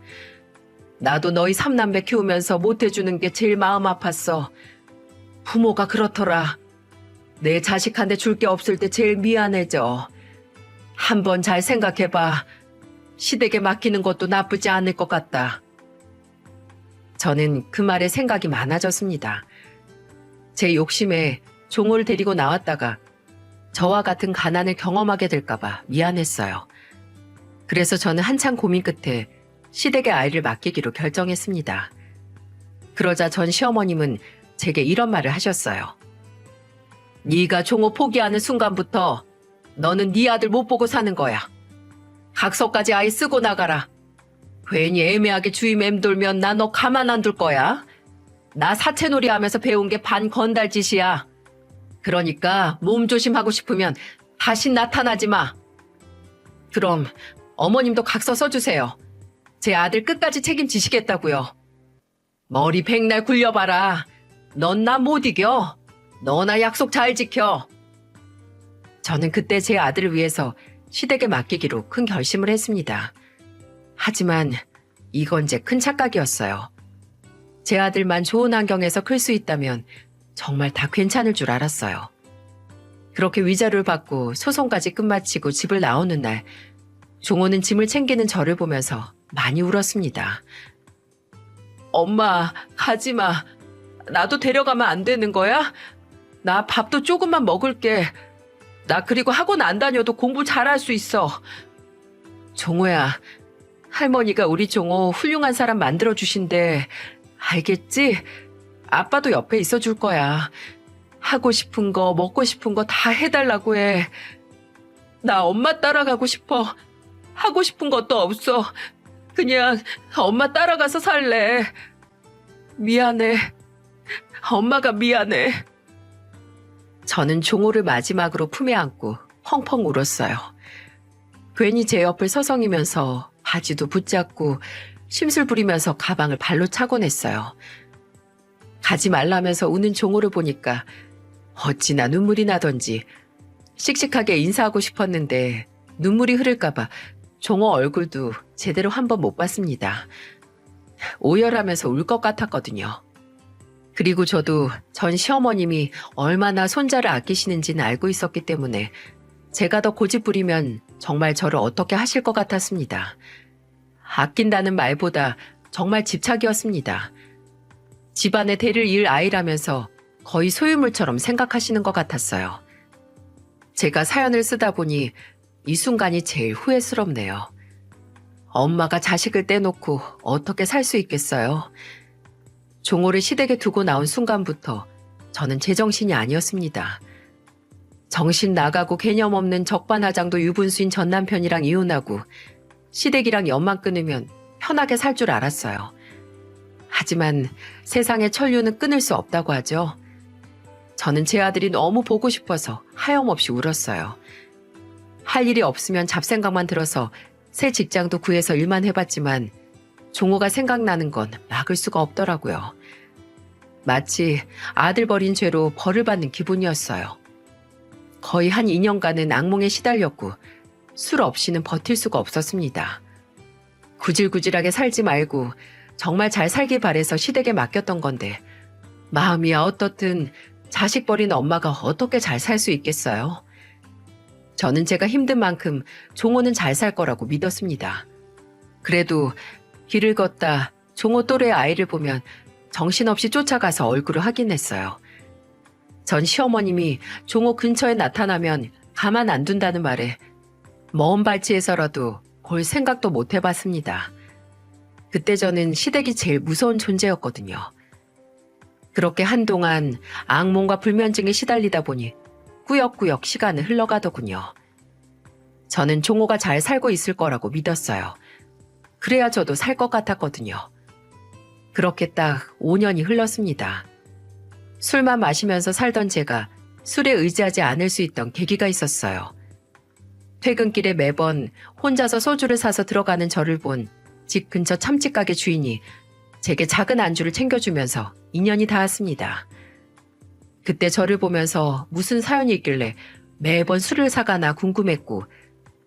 Speaker 1: 나도 너희 삼남매 키우면서 못해주는 게 제일 마음 아팠어. 부모가 그렇더라. 내 자식한테 줄 게 없을 때 제일 미안해져. 한번 잘 생각해봐. 시댁에 맡기는 것도 나쁘지 않을 것 같다. 저는 그 말에 생각이 많아졌습니다. 제 욕심에 종호를 데리고 나왔다가 저와 같은 가난을 경험하게 될까봐 미안했어요. 그래서 저는 한참 고민 끝에 시댁에 아이를 맡기기로 결정했습니다. 그러자 전 시어머님은 제게 이런 말을 하셨어요. 네가 종호 포기하는 순간부터 너는 네 아들 못 보고 사는 거야. 각서까지 아이 쓰고 나가라. 괜히 애매하게 주위 맴돌면 나 너 가만 안 둘 거야. 나 사채놀이 하면서 배운 게 반 건달 짓이야. 그러니까 몸 조심하고 싶으면 다시 나타나지 마. 그럼 어머님도 각서 써주세요. 제 아들 끝까지 책임지시겠다고요. 머리 백날 굴려봐라. 넌 나 못 이겨. 너나 약속 잘 지켜. 저는 그때 제 아들을 위해서 시댁에 맡기기로 큰 결심을 했습니다. 하지만 이건 제 큰 착각이었어요. 제 아들만 좋은 환경에서 클 수 있다면 정말 다 괜찮을 줄 알았어요. 그렇게 위자료를 받고 소송까지 끝마치고 집을 나오는 날, 종호는 짐을 챙기는 저를 보면서 많이 울었습니다. 엄마, 가지마. 나도 데려가면 안 되는 거야? 나 밥도 조금만 먹을게. 나 그리고 학원 안 다녀도 공부 잘할 수 있어. 종호야, 할머니가 우리 종호 훌륭한 사람 만들어주신대. 알겠지? 아빠도 옆에 있어줄 거야. 하고 싶은 거, 먹고 싶은 거 다 해달라고 해. 나 엄마 따라가고 싶어. 하고 싶은 것도 없어. 그냥 엄마 따라가서 살래. 미안해. 엄마가 미안해. 저는 종호를 마지막으로 품에 안고 펑펑 울었어요. 괜히 제 옆을 서성이면서 바지도 붙잡고 심술 부리면서 가방을 발로 차곤 했어요. 가지 말라면서 우는 종호를 보니까 어찌나 눈물이 나던지 씩씩하게 인사하고 싶었는데 눈물이 흐를까봐 종호 얼굴도 제대로 한 번 못 봤습니다. 오열하면서 울 것 같았거든요. 그리고 저도 전 시어머님이 얼마나 손자를 아끼시는지는 알고 있었기 때문에 제가 더 고집부리면 정말 저를 어떻게 하실 것 같았습니다. 아낀다는 말보다 정말 집착이었습니다. 집안의 대를 이을 아이라면서 거의 소유물처럼 생각하시는 것 같았어요. 제가 사연을 쓰다 보니 이 순간이 제일 후회스럽네요. 엄마가 자식을 떼놓고 어떻게 살 수 있겠어요? 종호를 시댁에 두고 나온 순간부터 저는 제정신이 아니었습니다. 정신 나가고 개념 없는 적반하장도 유분수인 전 남편이랑 이혼하고 시댁이랑 연만 끊으면 편하게 살 줄 알았어요. 하지만 세상의 천류는 끊을 수 없다고 하죠. 저는 제 아들이 너무 보고 싶어서 하염없이 울었어요. 할 일이 없으면 잡생각만 들어서 새 직장도 구해서 일만 해봤지만 종호가 생각나는 건 막을 수가 없더라고요. 마치 아들 버린 죄로 벌을 받는 기분이었어요. 거의 한 2년간은 악몽에 시달렸고 술 없이는 버틸 수가 없었습니다. 구질구질하게 살지 말고 정말 잘 살길 바래서 시댁에 맡겼던 건데 마음이야 어떻든 자식 버린 엄마가 어떻게 잘 살 수 있겠어요? 저는 제가 힘든 만큼 종호는 잘 살 거라고 믿었습니다. 그래도 길을 걷다 종호 또래의 아이를 보면 정신없이 쫓아가서 얼굴을 확인했어요. 전 시어머님이 종호 근처에 나타나면 가만 안 둔다는 말에 먼 발치에서라도 볼 생각도 못 해봤습니다. 그때 저는 시댁이 제일 무서운 존재였거든요. 그렇게 한동안 악몽과 불면증에 시달리다 보니 꾸역꾸역 시간은 흘러가더군요. 저는 종호가 잘 살고 있을 거라고 믿었어요. 그래야 저도 살 것 같았거든요. 그렇게 딱 5년이 흘렀습니다. 술만 마시면서 살던 제가 술에 의지하지 않을 수 있던 계기가 있었어요. 퇴근길에 매번 혼자서 소주를 사서 들어가는 저를 본 집 근처 참치 가게 주인이 제게 작은 안주를 챙겨주면서 인연이 닿았습니다. 그때 저를 보면서 무슨 사연이 있길래 매번 술을 사가나 궁금했고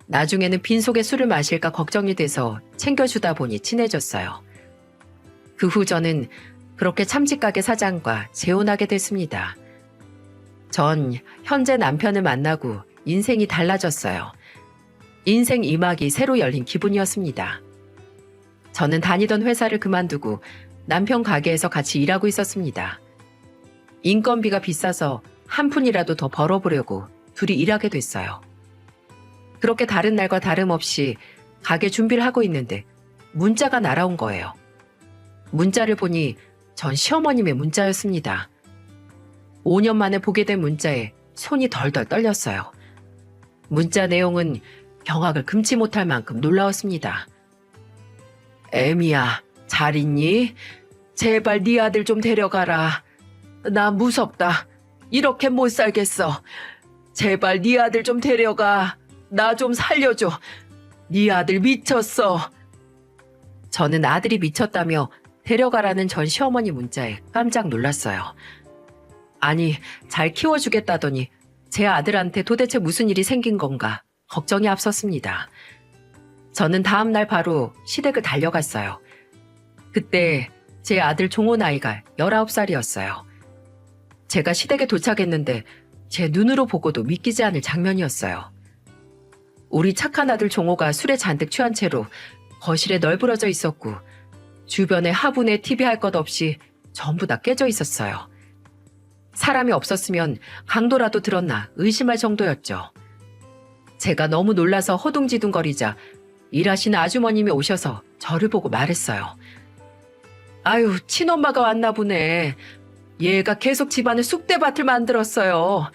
Speaker 1: 나중에는 빈속에 술을 마실까 걱정이 돼서 챙겨주다 보니 친해졌어요. 그 후 저는 그렇게 참치가게 사장과 재혼하게 됐습니다. 전 현재 남편을 만나고 인생이 달라졌어요. 인생 2막이 새로 열린 기분이었습니다. 저는 다니던 회사를 그만두고 남편 가게에서 같이 일하고 있었습니다. 인건비가 비싸서 한 푼이라도 더 벌어보려고 둘이 일하게 됐어요. 그렇게 다른 날과 다름없이 가게 준비를 하고 있는데 문자가 날아온 거예요. 문자를 보니 전 시어머님의 문자였습니다. 5년 만에 보게 된 문자에 손이 덜덜 떨렸어요. 문자 내용은 경악을 금치 못할 만큼 놀라웠습니다. 애미야, 잘 있니? 제발 네 아들 좀 데려가라. 나 무섭다. 이렇게 못 살겠어. 제발 네 아들 좀 데려가. 나 좀 살려줘. 네 아들 미쳤어. 저는 아들이 미쳤다며 데려가라는 전 시어머니 문자에 깜짝 놀랐어요. 아니, 잘 키워주겠다더니 제 아들한테 도대체 무슨 일이 생긴 건가 걱정이 앞섰습니다. 저는 다음 날 바로 시댁을 달려갔어요. 그때 제 아들 종호 나이가 19살이었어요. 제가 시댁에 도착했는데 제 눈으로 보고도 믿기지 않을 장면이었어요. 우리 착한 아들 종호가 술에 잔뜩 취한 채로 거실에 널브러져 있었고 주변에 화분에 TV 할 것 없이 전부 다 깨져 있었어요. 사람이 없었으면 강도라도 들었나 의심할 정도였죠. 제가 너무 놀라서 허둥지둥거리자 일하시는 아주머님이 오셔서 저를 보고 말했어요. 아유, 친엄마가 왔나 보네. 얘가 계속 집안에 쑥대밭을 만들었어요.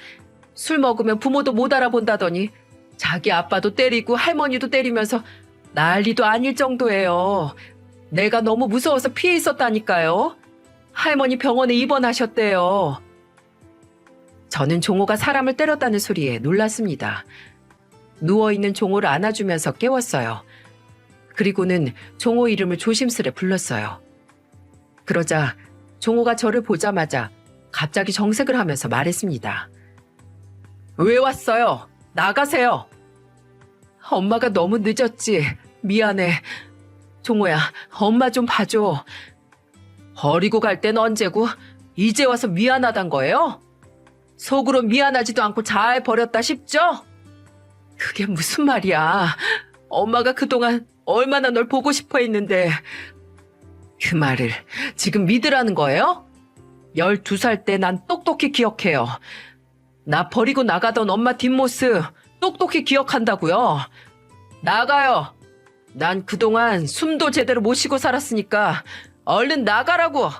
Speaker 1: 술 먹으면 부모도 못 알아본다더니 자기 아빠도 때리고 할머니도 때리면서 난리도 아닐 정도예요. 내가 너무 무서워서 피해 있었다니까요. 할머니 병원에 입원하셨대요. 저는 종호가 사람을 때렸다는 소리에 놀랐습니다. 누워있는 종호를 안아주면서 깨웠어요. 그리고는 종호 이름을 조심스레 불렀어요. 그러자 종호가 저를 보자마자 갑자기 정색을 하면서 말했습니다. 왜 왔어요? 나가세요. 엄마가 너무 늦었지. 미안해. 종호야, 엄마 좀 봐줘. 버리고 갈 땐 언제고 이제 와서 미안하단 거예요? 속으로 미안하지도 않고 잘 버렸다 싶죠? 그게 무슨 말이야. 엄마가 그동안 얼마나 널 보고 싶어 했는데. 그 말을 지금 믿으라는 거예요? 12살 때 난 똑똑히 기억해요. 나 버리고 나가던 엄마 뒷모습 똑똑히 기억한다고요. 나가요. 난 그동안 숨도 제대로 못 쉬고 살았으니까 얼른 나가라고.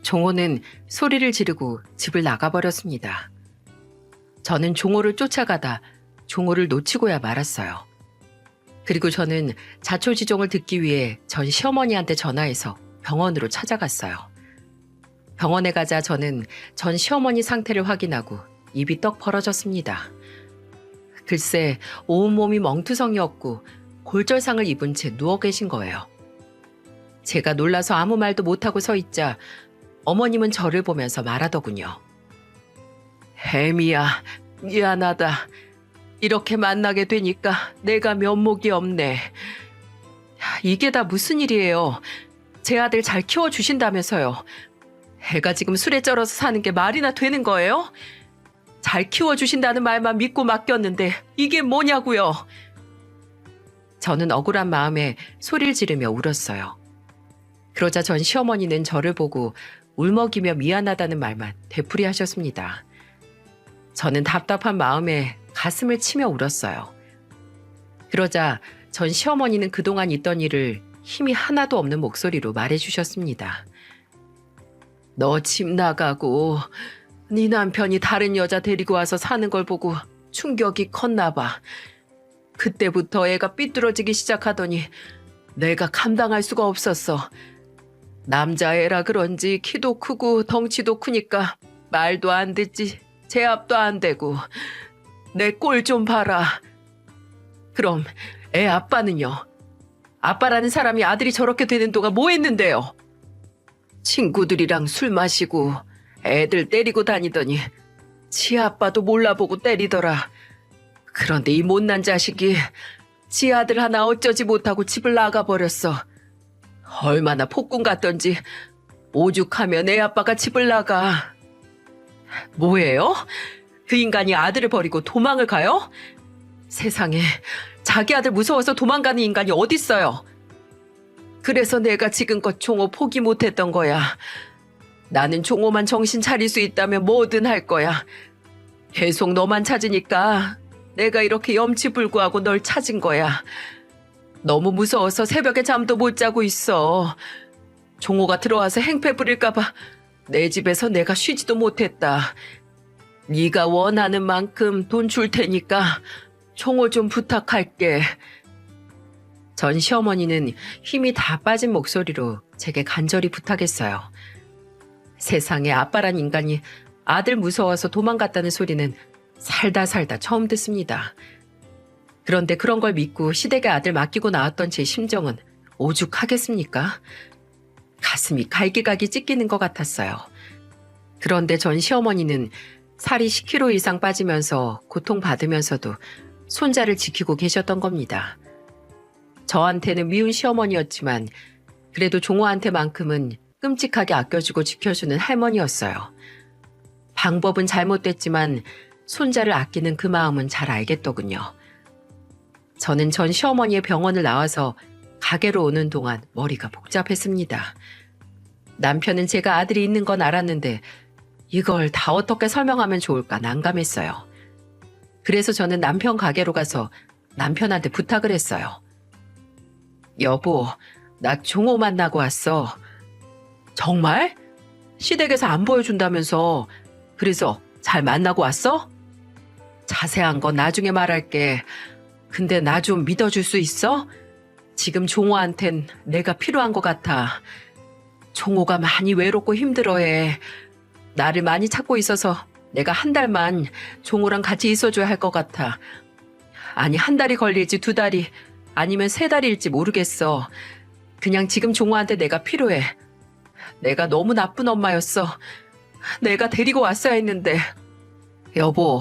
Speaker 1: 종호는 소리를 지르고 집을 나가버렸습니다. 저는 종호를 쫓아가다 종호를 놓치고야 말았어요. 그리고 저는 자초지종을 듣기 위해 전 시어머니한테 전화해서 병원으로 찾아갔어요. 병원에 가자 저는 전 시어머니 상태를 확인하고 입이 떡 벌어졌습니다. 글쎄, 온몸이 멍투성이었고 골절상을 입은 채 누워 계신 거예요. 제가 놀라서 아무 말도 못하고 서 있자 어머님은 저를 보면서 말하더군요. 혜미야, 미안하다. 이렇게 만나게 되니까 내가 면목이 없네. 이게 다 무슨 일이에요. 제 아들 잘 키워주신다면서요. 애가 지금 술에 쩔어서 사는 게 말이나 되는 거예요? 잘 키워주신다는 말만 믿고 맡겼는데 이게 뭐냐고요. 저는 억울한 마음에 소리를 지르며 울었어요. 그러자 전 시어머니는 저를 보고 울먹이며 미안하다는 말만 되풀이하셨습니다. 저는 답답한 마음에 가슴을 치며 울었어요. 그러자 전 시어머니는 그동안 있던 일을 힘이 하나도 없는 목소리로 말해주셨습니다. 너 집 나가고 네 남편이 다른 여자 데리고 와서 사는 걸 보고 충격이 컸나 봐. 그때부터 애가 삐뚤어지기 시작하더니 내가 감당할 수가 없었어. 남자애라 그런지 키도 크고 덩치도 크니까 말도 안 듣지, 제압도 안 되고. 내 꼴 좀 봐라. 그럼 애 아빠는요? 아빠라는 사람이 아들이 저렇게 되는 동안 뭐 했는데요? 친구들이랑 술 마시고 애들 때리고 다니더니 지 아빠도 몰라보고 때리더라. 그런데 이 못난 자식이 지 아들 하나 어쩌지 못하고 집을 나가버렸어. 얼마나 폭군 같던지 오죽하면 애 아빠가 집을 나가. 뭐예요? 그 인간이 아들을 버리고 도망을 가요? 세상에 자기 아들 무서워서 도망가는 인간이 어딨어요. 그래서 내가 지금껏 종호 포기 못했던 거야. 나는 종호만 정신 차릴 수 있다면 뭐든 할 거야. 계속 너만 찾으니까 내가 이렇게 염치불구하고 널 찾은 거야. 너무 무서워서 새벽에 잠도 못 자고 있어. 종호가 들어와서 행패 부릴까봐 내 집에서 내가 쉬지도 못했다. 네가 원하는 만큼 돈 줄 테니까 종호 좀 부탁할게. 전 시어머니는 힘이 다 빠진 목소리로 제게 간절히 부탁했어요. 세상에 아빠란 인간이 아들 무서워서 도망갔다는 소리는 살다 처음 듣습니다. 그런데 그런 걸 믿고 시댁에 아들 맡기고 나왔던 제 심정은 오죽하겠습니까? 가슴이 갈기갈기 찢기는 것 같았어요. 그런데 전 시어머니는 살이 10kg 이상 빠지면서 고통받으면서도 손자를 지키고 계셨던 겁니다. 저한테는 미운 시어머니였지만 그래도 종호한테만큼은 끔찍하게 아껴주고 지켜주는 할머니였어요. 방법은 잘못됐지만 손자를 아끼는 그 마음은 잘 알겠더군요. 저는 전 시어머니의 병원을 나와서 가게로 오는 동안 머리가 복잡했습니다. 남편은 제가 아들이 있는 건 알았는데 이걸 다 어떻게 설명하면 좋을까 난감했어요. 그래서 저는 남편 가게로 가서 남편한테 부탁을 했어요. 여보, 나 종호 만나고 왔어. 정말? 시댁에서 안 보여준다면서. 그래서 잘 만나고 왔어? 자세한 건 나중에 말할게. 근데 나 좀 믿어줄 수 있어? 지금 종호한텐 내가 필요한 것 같아. 종호가 많이 외롭고 힘들어해. 나를 많이 찾고 있어서 내가 한 달만 종호랑 같이 있어줘야 할 것 같아. 아니, 한 달이 걸릴지 2달이 아니면 3달일지 모르겠어. 그냥 지금 종호한테 내가 필요해. 내가 너무 나쁜 엄마였어. 내가 데리고 왔어야 했는데. 여보,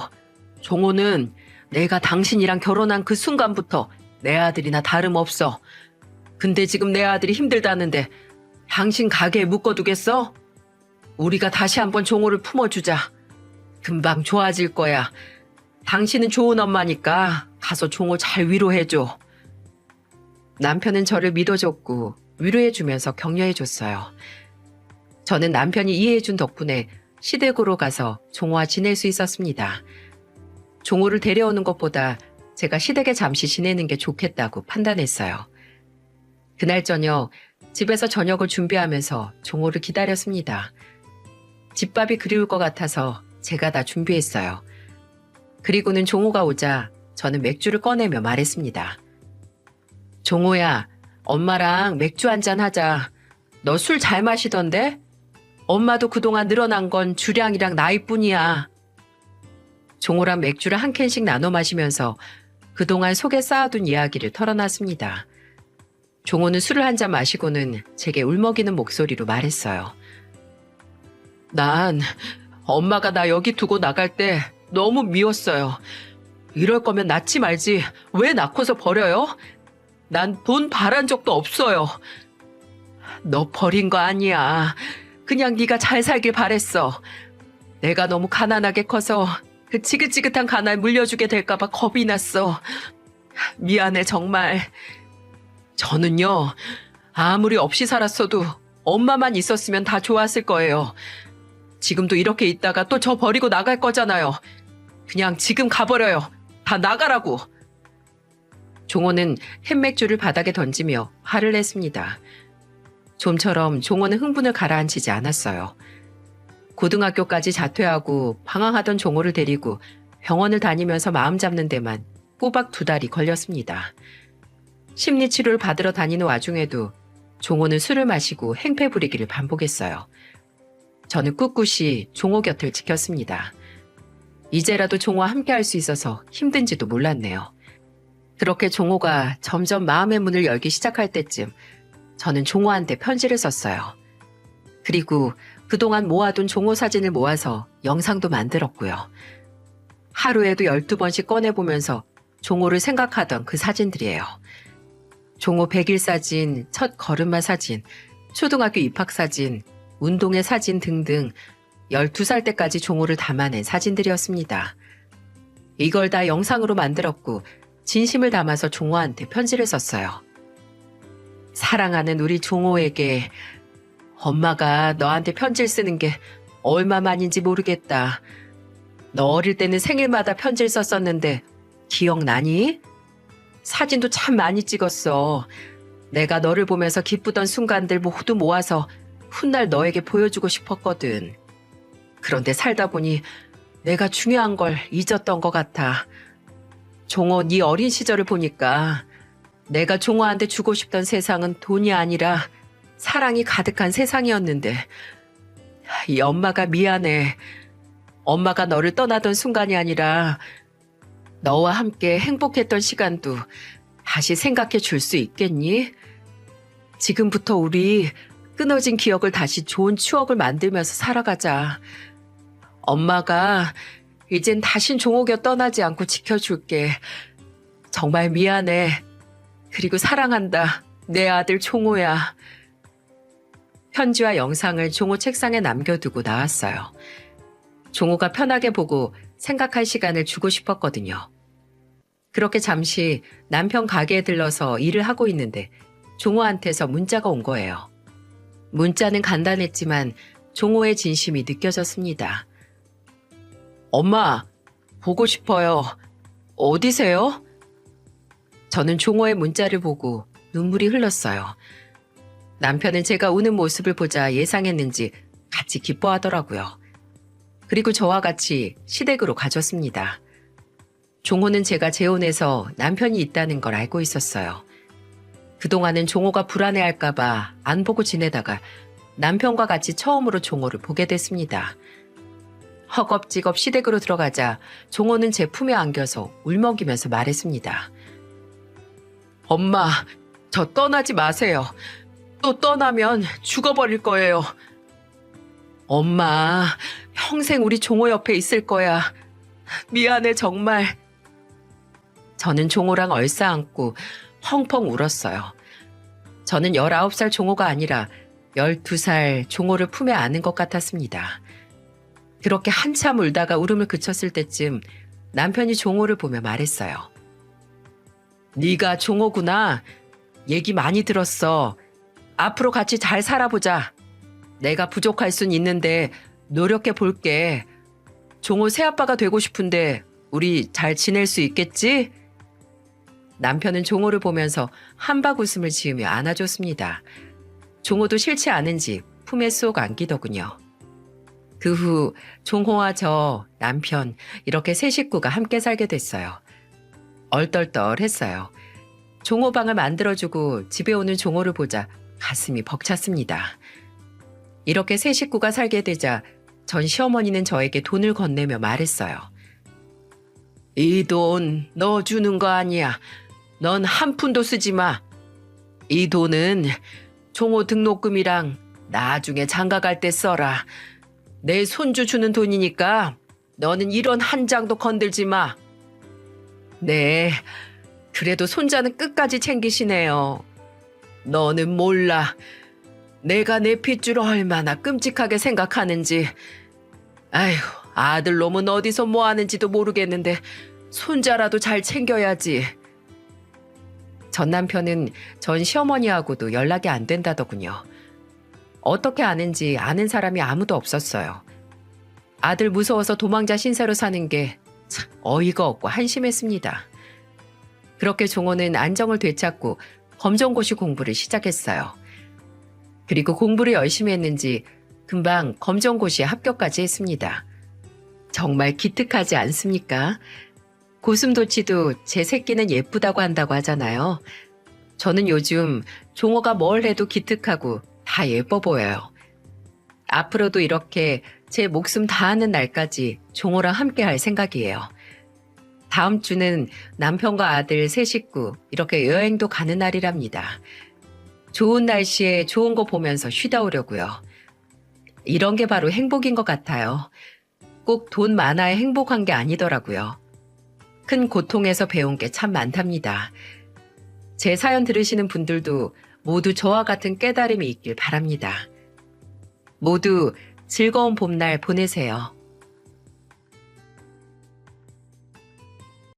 Speaker 1: 종호는 내가 당신이랑 결혼한 그 순간부터 내 아들이나 다름없어. 근데 지금 내 아들이 힘들다는데 당신 가게에 묶어두겠어? 우리가 다시 한번 종호를 품어주자. 금방 좋아질 거야. 당신은 좋은 엄마니까 가서 종호 잘 위로해줘. 남편은 저를 믿어줬고 위로해주면서 격려해줬어요. 저는 남편이 이해해준 덕분에 시댁으로 가서 종호와 지낼 수 있었습니다. 종호를 데려오는 것보다 제가 시댁에 잠시 지내는 게 좋겠다고 판단했어요. 그날 저녁 집에서 저녁을 준비하면서 종호를 기다렸습니다. 집밥이 그리울 것 같아서 제가 다 준비했어요. 그리고는 종호가 오자 저는 맥주를 꺼내며 말했습니다. 종호야, 엄마랑 맥주 한잔 하자. 너 술 잘 마시던데? 엄마도 그동안 늘어난 건 주량이랑 나이뿐이야. 종호랑 맥주를 한 캔씩 나눠 마시면서 그동안 속에 쌓아둔 이야기를 털어놨습니다. 종호는 술을 한 잔 마시고는 제게 울먹이는 목소리로 말했어요. 난 엄마가 나 여기 두고 나갈 때 너무 미웠어요. 이럴 거면 낳지 말지 왜 낳고서 버려요? 난 돈 바란 적도 없어요. 너 버린 거 아니야. 그냥 네가 잘 살길 바랬어. 내가 너무 가난하게 커서 그 지긋지긋한 가날 물려주게 될까 봐 겁이 났어. 미안해 정말. 저는요. 아무리 없이 살았어도 엄마만 있었으면 다 좋았을 거예요. 지금도 이렇게 있다가 또 저 버리고 나갈 거잖아요. 그냥 지금 가버려요. 다 나가라고. 종호는 햇맥주를 바닥에 던지며 화를 냈습니다. 좀처럼 종호는 흥분을 가라앉히지 않았어요. 고등학교까지 자퇴하고 방황하던 종호를 데리고 병원을 다니면서 마음 잡는 데만 꼬박 2달이 걸렸습니다. 심리치료를 받으러 다니는 와중에도 종호는 술을 마시고 행패 부리기를 반복했어요. 저는 꿋꿋이 종호 곁을 지켰습니다. 이제라도 종호와 함께할 수 있어서 힘든지도 몰랐네요. 그렇게 종호가 점점 마음의 문을 열기 시작할 때쯤 저는 종호한테 편지를 썼어요. 그리고 그동안 모아둔 종호 사진을 모아서 영상도 만들었고요. 하루에도 12번씩 꺼내보면서 종호를 생각하던 그 사진들이에요. 종호 100일 사진, 첫 걸음마 사진, 초등학교 입학 사진, 운동회 사진 등등 12살 때까지 종호를 담아낸 사진들이었습니다. 이걸 다 영상으로 만들었고 진심을 담아서 종호한테 편지를 썼어요. 사랑하는 우리 종호에게 엄마가 너한테 편지를 쓰는 게 얼마만인지 모르겠다. 너 어릴 때는 생일마다 편지를 썼었는데 기억나니? 사진도 참 많이 찍었어. 내가 너를 보면서 기쁘던 순간들 모두 모아서 훗날 너에게 보여주고 싶었거든. 그런데 살다 보니 내가 중요한 걸 잊었던 것 같아. 종호 네 어린 시절을 보니까 내가 종호한테 주고 싶던 세상은 돈이 아니라 사랑이 가득한 세상이었는데 이 엄마가 미안해. 엄마가 너를 떠나던 순간이 아니라 너와 함께 행복했던 시간도 다시 생각해 줄 수 있겠니? 지금부터 우리 끊어진 기억을 다시 좋은 추억을 만들면서 살아가자. 엄마가 이젠 다신 종호 곁 떠나지 않고 지켜줄게. 정말 미안해. 그리고 사랑한다. 내 아들 종호야. 편지와 영상을 종호 책상에 남겨두고 나왔어요. 종호가 편하게 보고 생각할 시간을 주고 싶었거든요. 그렇게 잠시 남편 가게에 들러서 일을 하고 있는데 종호한테서 문자가 온 거예요. 문자는 간단했지만 종호의 진심이 느껴졌습니다. 엄마, 보고 싶어요. 어디세요? 저는 종호의 문자를 보고 눈물이 흘렀어요. 남편은 제가 우는 모습을 보자 예상했는지 같이 기뻐하더라고요. 그리고 저와 같이 시댁으로 가졌습니다. 종호는 제가 재혼해서 남편이 있다는 걸 알고 있었어요. 그동안은 종호가 불안해할까봐 안 보고 지내다가 남편과 같이 처음으로 종호를 보게 됐습니다. 허겁지겁 시댁으로 들어가자 종호는 제 품에 안겨서 울먹이면서 말했습니다. 엄마, 저 떠나지 마세요. 또 떠나면 죽어버릴 거예요. 엄마, 평생 우리 종호 옆에 있을 거야. 미안해, 정말. 저는 종호랑 얼싸안고 펑펑 울었어요. 저는 19살 종호가 아니라 12살 종호를 품에 안은 것 같았습니다. 그렇게 한참 울다가 울음을 그쳤을 때쯤 남편이 종호를 보며 말했어요. 네가 종호구나. 얘기 많이 들었어. 앞으로 같이 잘 살아보자. 내가 부족할 순 있는데 노력해 볼게. 종호 새아빠가 되고 싶은데 우리 잘 지낼 수 있겠지? 남편은 종호를 보면서 한박 웃음을 지으며 안아줬습니다. 종호도 싫지 않은지 품에 쏙 안기더군요. 그 후 종호와 저, 남편 이렇게 세 식구가 함께 살게 됐어요. 얼떨떨했어요. 종호방을 만들어주고 집에 오는 종호를 보자 가슴이 벅찼습니다. 이렇게 세 식구가 살게 되자 전 시어머니는 저에게 돈을 건네며 말했어요. 이 돈 너 주는 거 아니야. 넌 한 푼도 쓰지 마. 이 돈은 종호 등록금이랑 나중에 장가 갈 때 써라. 내 손주 주는 돈이니까 너는 이런 한 장도 건들지 마. 네, 그래도 손자는 끝까지 챙기시네요. 너는 몰라. 내가 내 핏줄 얼마나 끔찍하게 생각하는지. 아휴, 아들놈은 어디서 뭐 하는지도 모르겠는데 손자라도 잘 챙겨야지. 전 남편은 전 시어머니하고도 연락이 안 된다더군요. 어떻게 아는지 아는 사람이 아무도 없었어요. 아들 무서워서 도망자 신세로 사는 게 참 어이가 없고 한심했습니다. 그렇게 종호는 안정을 되찾고 검정고시 공부를 시작했어요. 그리고 공부를 열심히 했는지 금방 검정고시에 합격까지 했습니다. 정말 기특하지 않습니까? 고슴도치도 제 새끼는 예쁘다고 한다고 하잖아요. 저는 요즘 종호가 뭘 해도 기특하고 다 예뻐 보여요. 앞으로도 이렇게 제 목숨 다하는 날까지 종호랑 함께 할 생각이에요. 다음 주는 남편과 아들 세 식구 이렇게 여행도 가는 날이랍니다. 좋은 날씨에 좋은 거 보면서 쉬다 오려고요. 이런 게 바로 행복인 것 같아요. 꼭 돈 많아야 행복한 게 아니더라고요. 큰 고통에서 배운 게 참 많답니다. 제 사연 들으시는 분들도 모두 저와 같은 깨달음이 있길 바랍니다. 모두 즐거운 봄날 보내세요.